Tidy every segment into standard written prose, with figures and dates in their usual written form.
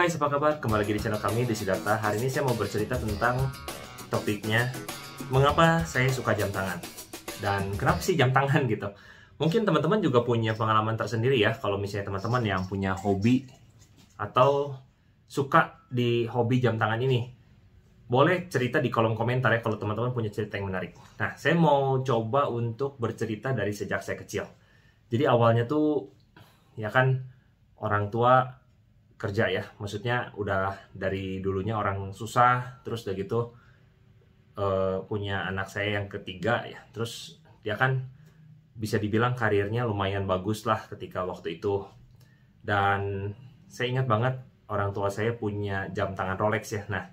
Hai, apa kabar? Kembali lagi di channel kami, di Siddhartha. Hari ini saya mau bercerita tentang topiknya mengapa saya suka jam tangan dan kenapa sih jam tangan gitu. Mungkin teman-teman juga punya pengalaman tersendiri ya, kalau misalnya teman-teman yang punya hobi atau suka di hobi jam tangan ini. Boleh cerita di kolom komentar ya kalau teman-teman punya cerita yang menarik. Nah, saya mau coba untuk bercerita dari sejak saya kecil. Jadi awalnya tuh ya kan orang tua kerja ya, maksudnya udah dari dulunya orang susah, terus udah gitu punya anak saya yang ketiga ya, terus dia kan bisa dibilang karirnya lumayan bagus lah ketika waktu itu. Dan saya ingat banget orang tua saya punya jam tangan Rolex ya. Nah,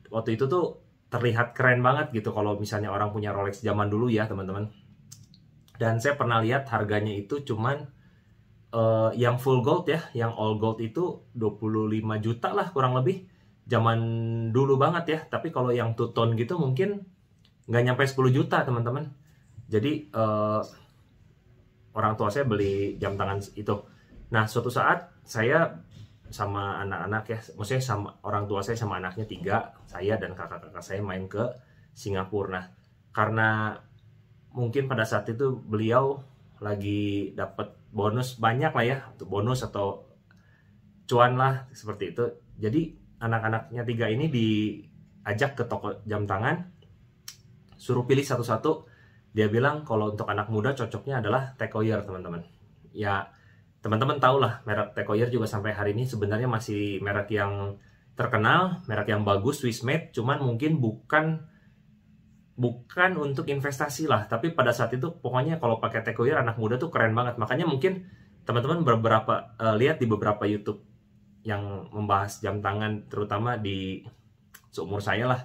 waktu itu tuh terlihat keren banget gitu kalau misalnya orang punya Rolex zaman dulu ya teman-teman. Dan saya pernah lihat harganya itu cuman yang full gold ya, yang all gold itu 25 juta lah kurang lebih, zaman dulu banget ya. Tapi kalau yang two tone gitu mungkin nggak nyampe 10 juta teman-teman. Jadi orang tua saya beli jam tangan itu. Nah, suatu saat saya sama anak-anak ya, maksudnya sama orang tua saya sama anaknya tiga, saya dan kakak-kakak saya main ke Singapura. Nah, karena mungkin pada saat itu beliau lagi dapat bonus banyak lah ya, bonus atau cuan lah seperti itu. Jadi anak-anaknya tiga ini diajak ke toko jam tangan, suruh pilih satu-satu. Dia bilang kalau untuk anak muda cocoknya adalah Tag Heuer teman-teman. Ya teman-teman tahu lah merek Tag Heuer juga sampai hari ini sebenarnya masih merek yang terkenal, merek yang bagus, Swiss made, cuman mungkin bukan untuk investasi lah, tapi pada saat itu pokoknya kalau pakai Tag Heuer anak muda tuh keren banget. Makanya mungkin teman-teman beberapa lihat di beberapa YouTube yang membahas jam tangan, terutama di seumur saya lah.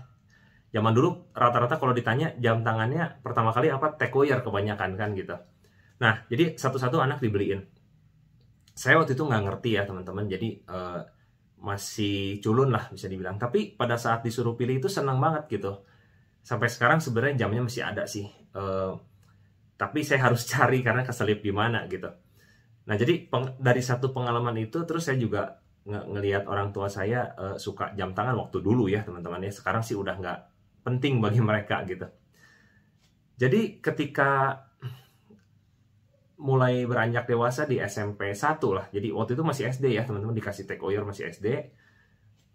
Zaman dulu rata-rata kalau ditanya jam tangannya pertama kali apa, Tag Heuer kebanyakan kan gitu. Nah, jadi satu-satu anak dibeliin. Saya waktu itu nggak ngerti ya teman-teman, jadi masih culun lah bisa dibilang. Tapi pada saat disuruh pilih itu senang banget gitu. Sampai sekarang sebenarnya jamnya masih ada sih, tapi saya harus cari karena keselip di mana gitu. Nah, jadi dari satu pengalaman itu terus saya juga ngelihat orang tua saya suka jam tangan waktu dulu ya teman-teman ya. Sekarang sih udah nggak penting bagi mereka gitu. Jadi ketika mulai beranjak dewasa di SMP 1 lah, jadi waktu itu masih SD ya teman-teman, dikasih Tag Heuer masih SD.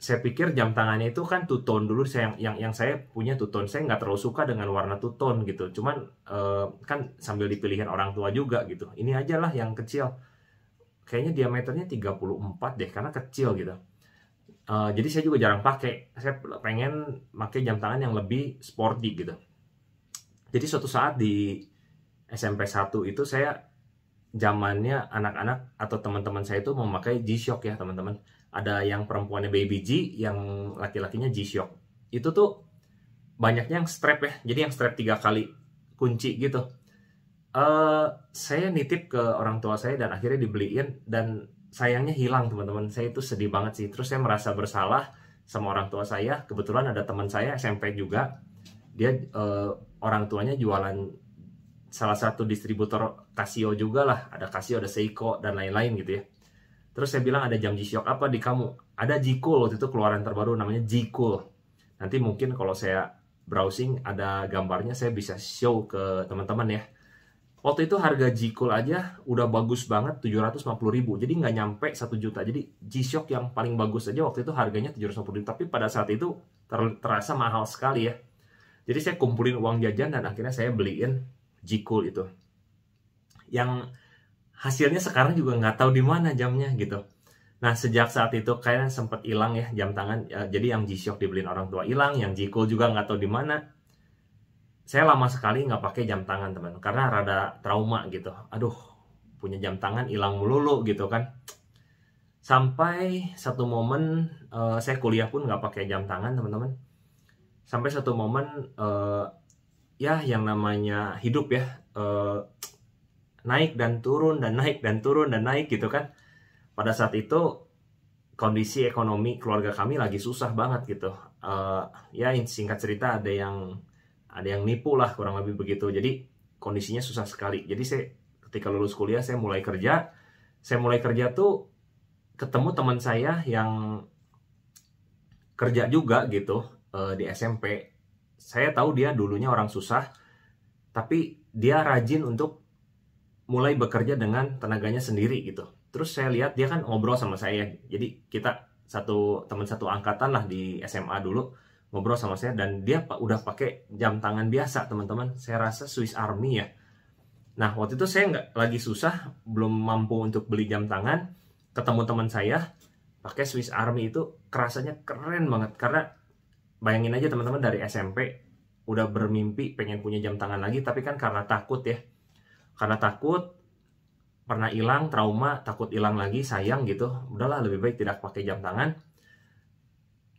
Saya pikir jam tangannya itu kan two tone dulu, yang saya punya two tone. Saya nggak terlalu suka dengan warna two tone gitu, cuman kan sambil dipilihin orang tua juga gitu, ini aja lah yang kecil, kayaknya diameternya 34 deh karena kecil gitu. Jadi saya juga jarang pakai, saya pengen pakai jam tangan yang lebih sporty gitu. Jadi suatu saat di SMP 1 itu saya zamannya anak-anak atau teman-teman saya itu memakai G-Shock ya teman-teman. Ada yang perempuannya Baby G, yang laki-lakinya G-Shock. Itu tuh banyaknya yang strap ya, jadi yang strap 3 kali kunci gitu. Saya nitip ke orang tua saya dan akhirnya dibeliin, dan sayangnya hilang teman-teman. Saya itu sedih banget sih. Terus saya merasa bersalah sama orang tua saya. Kebetulan ada teman saya SMP juga, dia orang tuanya jualan salah satu distributor Casio juga lah, ada Casio, ada Seiko dan lain-lain gitu ya. Terus saya bilang, ada jam G-Shock apa di kamu? Ada G-Cool, waktu itu keluaran terbaru namanya G-Cool. Nanti mungkin kalau saya browsing ada gambarnya, saya bisa show ke teman-teman ya. Waktu itu harga G-Cool aja udah bagus banget, 750.000. Jadi nggak nyampe 1 juta. Jadi G-Shock yang paling bagus aja waktu itu harganya 750.000. Tapi pada saat itu terasa mahal sekali ya. Jadi saya kumpulin uang jajan dan akhirnya saya beliin G-Cool itu. Yang hasilnya sekarang juga nggak tahu di mana jamnya gitu. Nah, sejak saat itu kayaknya sempat hilang ya jam tangan. Jadi yang G-Shock dibeliin orang tua hilang, yang G-Cool juga nggak tahu di mana. Saya lama sekali nggak pakai jam tangan teman, karena rada trauma gitu. Aduh, punya jam tangan hilang melulu gitu kan. Sampai satu momen saya kuliah pun nggak pakai jam tangan teman-teman. Sampai satu momen ya yang namanya hidup ya, naik dan turun dan naik dan turun dan naik gitu kan. Pada saat itu kondisi ekonomi keluarga kami lagi susah banget gitu. Ya singkat cerita ada yang nipu lah kurang lebih begitu. Jadi kondisinya susah sekali. Jadi saya ketika lulus kuliah saya mulai kerja tuh ketemu teman saya yang kerja juga gitu di SMP. Saya tahu dia dulunya orang susah, tapi dia rajin untuk mulai bekerja dengan tenaganya sendiri gitu. Terus saya lihat dia kan ngobrol sama saya. Jadi kita teman satu angkatan lah di SMA dulu, ngobrol sama saya, dan dia udah pakai jam tangan biasa, teman-teman. Saya rasa Swiss Army ya. Nah, waktu itu saya nggak lagi susah, belum mampu untuk beli jam tangan. Ketemu teman saya pakai Swiss Army, itu kerasanya keren banget. Karena bayangin aja teman-teman, dari SMP udah bermimpi pengen punya jam tangan lagi, tapi kan karena takut ya. Karena takut, pernah hilang, trauma, takut hilang lagi, sayang gitu. Udahlah, lebih baik tidak pakai jam tangan.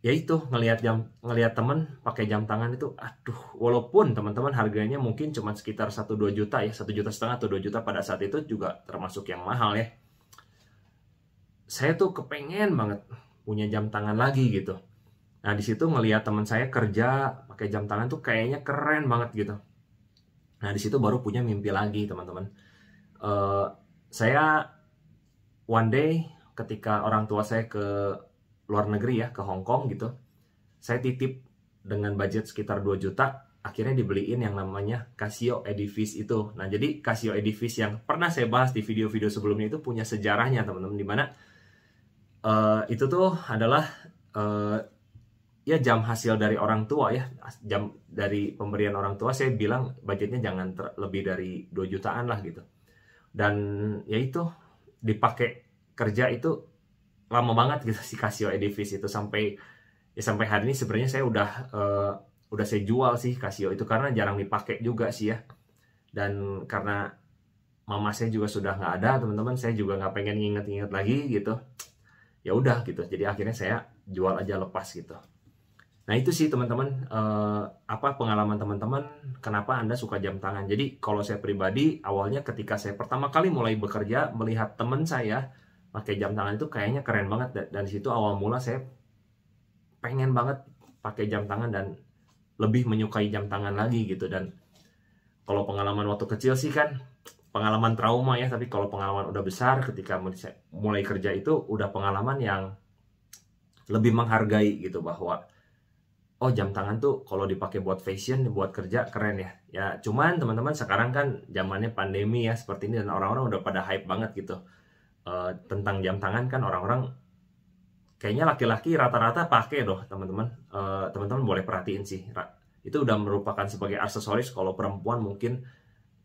Ya itu, ngelihat temen pakai jam tangan itu, aduh, walaupun teman-teman harganya mungkin cuma sekitar 1-2 juta ya, 1,5 juta atau 2 juta pada saat itu juga termasuk yang mahal ya. Saya tuh kepengen banget punya jam tangan lagi gitu. Nah, di situ ngelihat teman saya kerja pakai jam tangan tuh kayaknya keren banget gitu. Nah, di situ baru punya mimpi lagi, teman-teman. Saya one day ketika orang tua saya ke luar negeri ya, ke Hong Kong gitu, saya titip dengan budget sekitar 2 juta, akhirnya dibeliin yang namanya Casio Edifice itu. Nah, jadi Casio Edifice yang pernah saya bahas di video-video sebelumnya itu punya sejarahnya, teman-teman, dimana itu tuh adalah ya jam hasil dari orang tua ya, jam dari pemberian orang tua. Saya bilang budgetnya jangan lebih dari 2 jutaan lah gitu. Dan ya itu dipakai kerja itu lama banget gitu si Casio Edifice itu, sampai hari ini sebenarnya saya udah saya jual sih Casio itu, karena jarang dipakai juga sih ya. Dan karena mama saya juga sudah nggak ada, teman-teman, saya juga nggak pengen nginget-nginget lagi gitu. Ya udah gitu, jadi akhirnya saya jual aja, lepas gitu. Nah, itu sih teman-teman, apa pengalaman teman-teman kenapa Anda suka jam tangan. Jadi kalau saya pribadi, awalnya ketika saya pertama kali mulai bekerja, melihat teman saya pakai jam tangan itu kayaknya keren banget, dan di situ awal mula saya pengen banget pakai jam tangan dan lebih menyukai jam tangan lagi gitu. Dan kalau pengalaman waktu kecil sih kan pengalaman trauma ya, tapi kalau pengalaman udah besar ketika mulai kerja itu udah pengalaman yang lebih menghargai gitu, bahwa oh, jam tangan tuh kalau dipakai buat fashion, buat kerja keren ya. Ya cuman teman-teman, sekarang kan zamannya pandemi ya seperti ini, dan orang-orang udah pada hype banget gitu tentang jam tangan kan. Orang-orang kayaknya laki-laki rata-rata pakai loh, teman-teman. Teman-teman boleh perhatiin sih, itu udah merupakan sebagai aksesoris. Kalau perempuan mungkin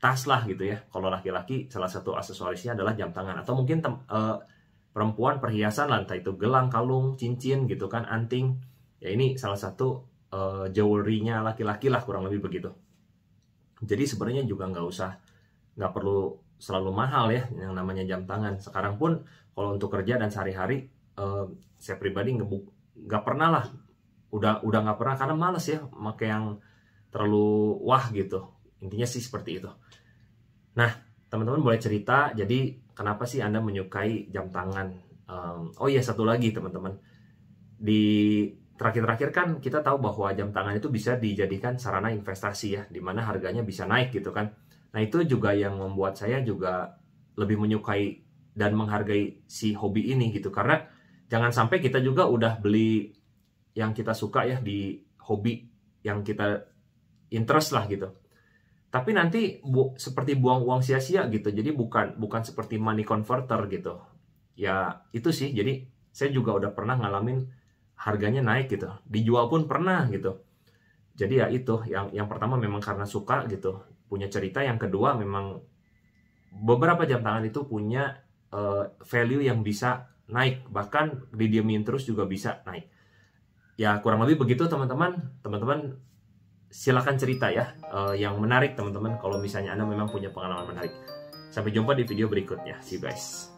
tas lah gitu ya. Kalau laki-laki salah satu aksesorisnya adalah jam tangan, atau mungkin perempuan perhiasan lah, entah itu gelang, kalung, cincin gitu kan, anting. Ya ini salah satu jewelry-nya laki-laki lah, kurang lebih begitu. Jadi sebenarnya juga nggak perlu selalu mahal ya yang namanya jam tangan. Sekarang pun kalau untuk kerja dan sehari-hari, saya pribadi nggak pernah lah, udah nggak pernah, karena males ya pakai yang terlalu wah gitu. Intinya sih seperti itu. Nah, teman-teman boleh cerita, jadi kenapa sih Anda menyukai jam tangan? Oh iya, satu lagi teman-teman, di terakhir-terakhir kan kita tahu bahwa jam tangan itu bisa dijadikan sarana investasi ya, dimana harganya bisa naik gitu kan. Nah, itu juga yang membuat saya juga lebih menyukai dan menghargai si hobi ini gitu, karena jangan sampai kita juga udah beli yang kita suka ya di hobi yang kita interest lah gitu, tapi nanti seperti buang uang sia-sia gitu. Jadi bukan seperti money converter gitu ya. Itu sih, jadi saya juga udah pernah ngalamin harganya naik gitu, dijual pun pernah gitu. Jadi ya itu, yang pertama memang karena suka gitu, punya cerita. Yang kedua, memang beberapa jam tangan itu punya value yang bisa naik, bahkan didiemin terus juga bisa naik. Ya kurang lebih begitu teman-teman. Teman-teman silakan cerita ya yang menarik teman-teman, kalau misalnya Anda memang punya pengalaman menarik. Sampai jumpa di video berikutnya. See you guys.